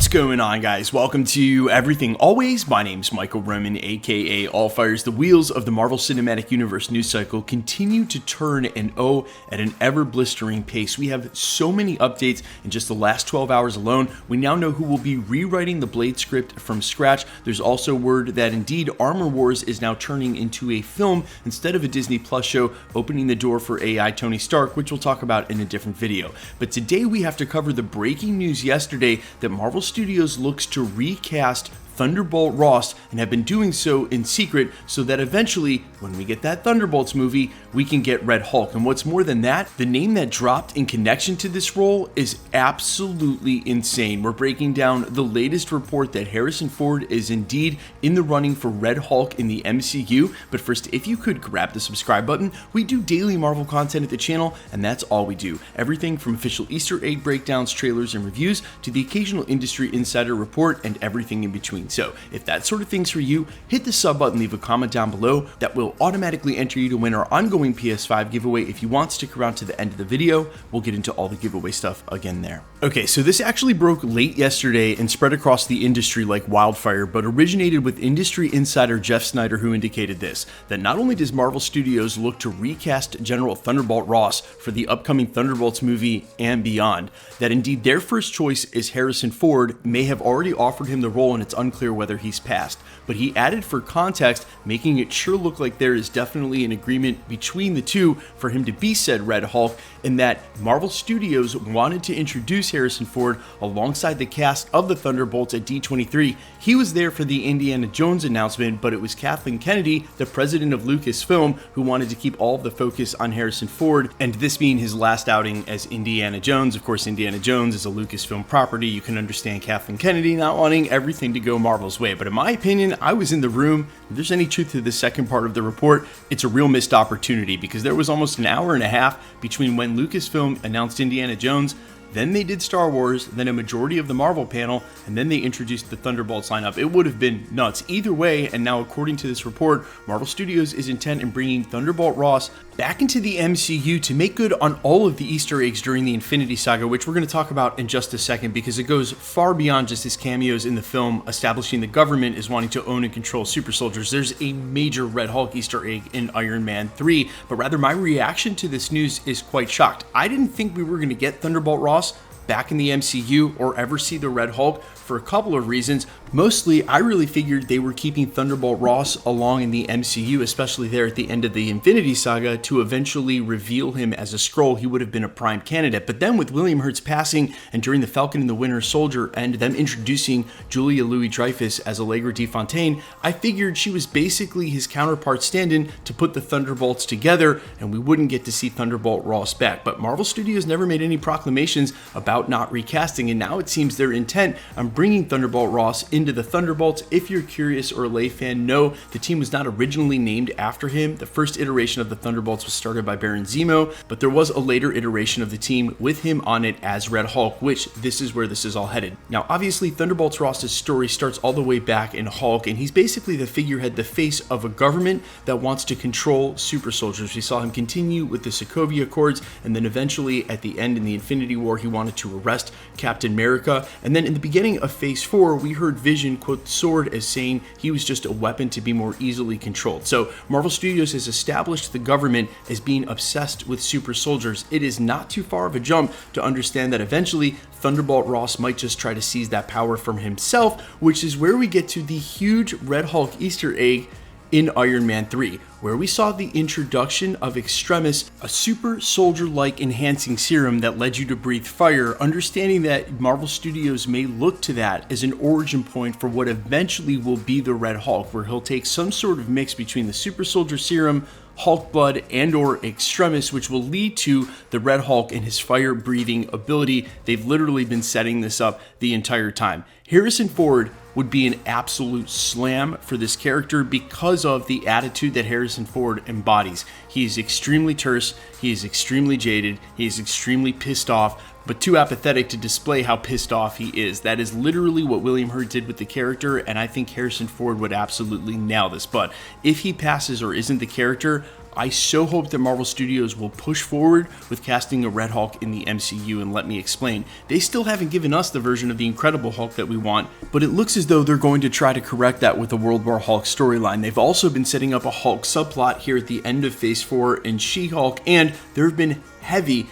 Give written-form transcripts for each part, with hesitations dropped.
What's going on, guys? Welcome to Everything Always. My name's Michael Roman, aka Allfires. The wheels of the Marvel Cinematic Universe news cycle continue to turn at an ever-blistering pace. We have so many updates in just the last 12 hours alone. We now know who will be rewriting the Blade script from scratch. There's also word that indeed Armor Wars is now turning into a film instead of a Disney Plus show, opening the door for AI Tony Stark, which we'll talk about in a different video. But today we have to cover the breaking news yesterday that Marvel Studios looks to recast Thunderbolt Ross and have been doing so in secret so that eventually, when we get that Thunderbolts movie, we can get Red Hulk. And what's more than that, the name that dropped in connection to this role is absolutely insane. We're breaking down the latest report that Harrison Ford is indeed in the running for Red Hulk in the MCU. But first, if you could grab the subscribe button, we do daily Marvel content at the channel, and that's all we do. Everything from official Easter egg breakdowns, trailers, and reviews to the occasional industry insider report and everything in between. So if that sort of thing's for you, hit the sub button, leave a comment down below. That will automatically enter you to win our ongoing PS5 giveaway. If you want, stick around to the end of the video. We'll get into all the giveaway stuff again there. Okay, so this actually broke late yesterday and spread across the industry like wildfire, but originated with industry insider Jeff Snyder, who indicated this, that not only does Marvel Studios look to recast General Thunderbolt Ross for the upcoming Thunderbolts movie and beyond, that indeed their first choice is Harrison Ford, may have already offered him the role and it's unclear whether he's passed. But he added for context, making it sure look like there is definitely an agreement between the two for him to be said Red Hulk, and that Marvel Studios wanted to introduce Harrison Ford alongside the cast of the Thunderbolts at D23. He was there for the Indiana Jones announcement, but it was Kathleen Kennedy, the president of Lucasfilm, who wanted to keep all of the focus on Harrison Ford, and this being his last outing as Indiana Jones. Of course, Indiana Jones is a Lucasfilm property. You can understand Kathleen Kennedy not wanting everything to go Marvel's way, but in my opinion, I was in the room. If there's any truth to the second part of the report, it's a real missed opportunity, because there was almost an hour and a half between when Lucasfilm announced Indiana Jones, then they did Star Wars, then a majority of the Marvel panel, and then they introduced the Thunderbolts lineup. It would have been nuts either way, and now according to this report, Marvel Studios is intent in bringing Thunderbolt Ross back into the MCU to make good on all of the Easter eggs during the Infinity Saga, which we're going to talk about in just a second, because it goes far beyond just his cameos in the film establishing the government is wanting to own and control super soldiers. There's a major Red Hulk Easter egg in Iron Man 3, but rather my reaction to this news is quite shocked. I didn't think we were going to get Thunderbolt Ross back in the MCU or ever see the Red Hulk for a couple of reasons. Mostly, I really figured they were keeping Thunderbolt Ross along in the MCU, especially there at the end of the Infinity Saga, to eventually reveal him as a Skrull. He would have been a prime candidate. But then with William Hurt's passing and during the Falcon and the Winter Soldier and them introducing Julia Louis-Dreyfus as Allegra de Fontaine, I figured she was basically his counterpart stand-in to put the Thunderbolts together and we wouldn't get to see Thunderbolt Ross back. But Marvel Studios never made any proclamations about not recasting, and now it seems their intent on bringing Thunderbolt Ross into the Thunderbolts. If you're curious or a lay fan, no, the team was not originally named after him. The first iteration of the Thunderbolts was started by Baron Zemo, but there was a later iteration of the team with him on it as Red Hulk, which this is where this is all headed. Now, obviously, Thunderbolts Ross's story starts all the way back in Hulk, and he's basically the figurehead, the face of a government that wants to control super soldiers. We saw him continue with the Sokovia Accords, and then eventually at the end in the Infinity War, he wanted to arrest Captain America. And then in the beginning of Phase 4, we heard Vision quote the sword as saying he was just a weapon to be more easily controlled. So Marvel Studios has established the government as being obsessed with super soldiers. It is not too far of a jump to understand that eventually Thunderbolt Ross might just try to seize that power from himself, which is where we get to the huge Red Hulk Easter egg in Iron Man 3, where we saw the introduction of Extremis, a super soldier-like enhancing serum that led you to breathe fire, understanding that Marvel Studios may look to that as an origin point for what eventually will be the Red Hulk, where he'll take some sort of mix between the super soldier serum, Hulk blood, and or Extremis, which will lead to the Red Hulk and his fire-breathing ability. They've literally been setting this up the entire time. Harrison Ford would be an absolute slam for this character because of the attitude that Harrison Ford embodies. He is extremely terse, he is extremely jaded, he is extremely pissed off, but too apathetic to display how pissed off he is. That is literally what William Hurt did with the character, and I think Harrison Ford would absolutely nail this. But if he passes or isn't the character, I so hope that Marvel Studios will push forward with casting a Red Hulk in the MCU, and let me explain. They still haven't given us the version of the Incredible Hulk that we want, but it looks as though they're going to try to correct that with the World War Hulk storyline. They've also been setting up a Hulk subplot here at the end of Phase 4 in She-Hulk, and there have been heavy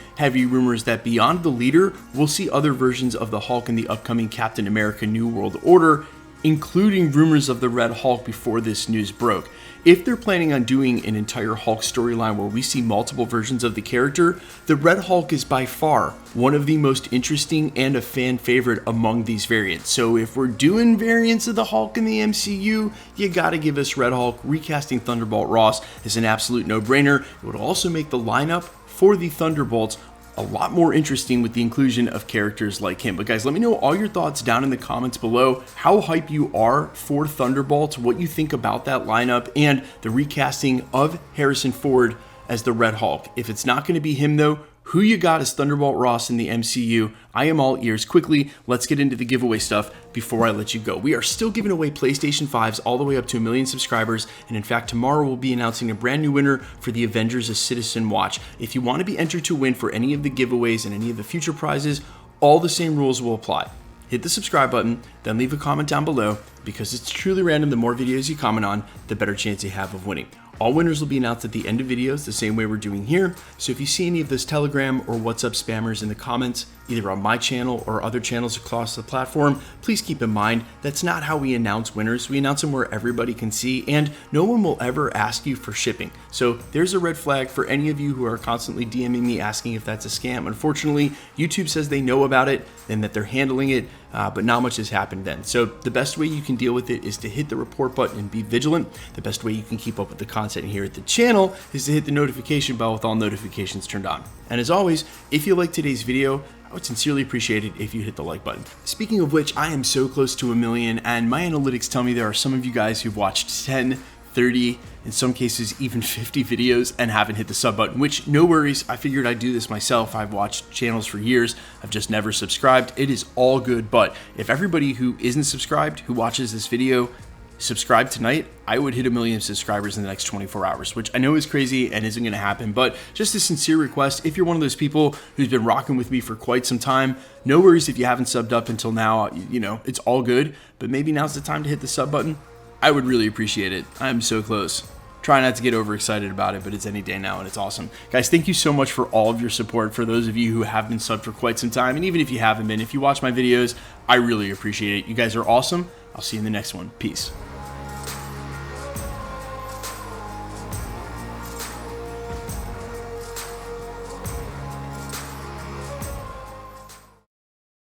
rumors that beyond the leader, we'll see other versions of the Hulk in the upcoming Captain America New World Order, including rumors of the Red Hulk before this news broke. If they're planning on doing an entire Hulk storyline where we see multiple versions of the character, the Red Hulk is by far one of the most interesting and a fan favorite among these variants. So if we're doing variants of the Hulk in the MCU, you gotta give us Red Hulk. Recasting Thunderbolt Ross is an absolute no-brainer. It would also make the lineup for the Thunderbolts a lot more interesting with the inclusion of characters like him. But guys, let me know all your thoughts down in the comments below, how hype you are for Thunderbolts, what you think about that lineup, and the recasting of Harrison Ford as the Red Hulk. If it's not going to be him though, who you got as Thunderbolt Ross in the MCU? I am all ears. Quickly, let's get into the giveaway stuff before I let you go. We are still giving away PlayStation 5s all the way up to 1 million subscribers, and in fact, tomorrow we'll be announcing a brand new winner for the Avengers: A Citizen Watch. If you want to be entered to win for any of the giveaways and any of the future prizes, all the same rules will apply. Hit the subscribe button, then leave a comment down below, because it's truly random. The more videos you comment on, the better chance you have of winning. All winners will be announced at the end of videos, the same way we're doing here. So if you see any of those Telegram or WhatsApp spammers in the comments, either on my channel or other channels across the platform, please keep in mind that's not how we announce winners. We announce them where everybody can see, and no one will ever ask you for shipping. So there's a red flag for any of you who are constantly DMing me asking if that's a scam. Unfortunately, YouTube says they know about it and that they're handling it, but not much has happened then. So the best way you can deal with it is to hit the report button and be vigilant. The best way you can keep up with the content here at the channel is to hit the notification bell with all notifications turned on. And as always, if you liked today's video, I would sincerely appreciate it if you hit the like button. Speaking of which, I am so close to 1 million, and my analytics tell me there are some of you guys who've watched 10, 30, in some cases even 50 videos and haven't hit the sub button, which no worries. I figured I'd do this myself. I've watched channels for years. I've just never subscribed. It is all good, but if everybody who isn't subscribed, who watches this video, subscribe tonight, I would hit 1 million subscribers in the next 24 hours, which I know is crazy and isn't going to happen, but just a sincere request. If you're one of those people who's been rocking with me for quite some time, no worries if you haven't subbed up until now. You know, it's all good, but maybe now's the time to hit the sub button. I would really appreciate it. I'm so close. Try not to get overexcited about it, but it's any day now and it's awesome. Guys, thank you so much for all of your support. For those of you who have been subbed for quite some time, and even if you haven't been, if you watch my videos, I really appreciate it. You guys are awesome. I'll see you in the next one. Peace.